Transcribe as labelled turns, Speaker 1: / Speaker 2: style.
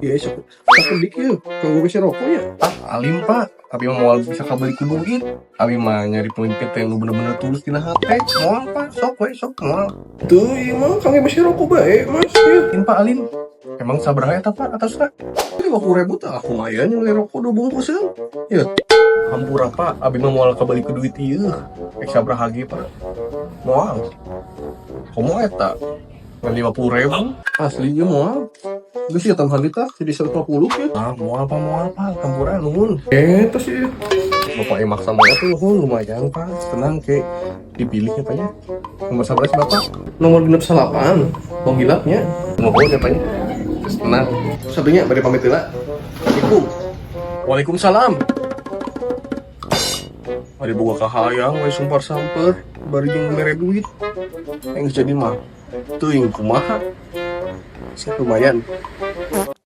Speaker 1: Ya sok sakedik yeuh kanggo besi rokok ya.
Speaker 2: Alim pak, abi mah moal bisa kabeli ku duit. Abi mah nyari pemimpin teh nu bener-bener tulus dina hate. Moal pak, sok we sok moal.
Speaker 1: Tuh ieu mah kanggo besi rokok bae Mas ya.
Speaker 2: In pak Alim, emang sabaraha eta pak atasna?
Speaker 1: 50.000 tah lumayan yang beli rokok 2 bungkus ya. Ya,
Speaker 2: Hampura pak, abi mah moal kabeli ku duit ieu. Ek sabaraha ge pak? Moal. Komo eta? Ngan 50.000?
Speaker 1: aslinya moal. Geus ya tambahan tah jadi 150 ya.
Speaker 2: Ah, moal pak, hampura nuhun.
Speaker 1: Eta sih.
Speaker 2: Bapak yang maksa moal tuh nuhun lumayan pak. Tenang ke dipilih ya pak ya. Nomor 11 bapak.
Speaker 1: Nomor genep salapan. Bong gilapnya.
Speaker 2: Nuhun ya pak ya. Terus tenang.
Speaker 1: Sabinya bari pamit heula. Assalamualaikum.
Speaker 2: Waalaikumsalam. Ari boga kahayang we sumpar samper bari jeung mere duit. Yang jadi mah teuing kumaha. Lumayan.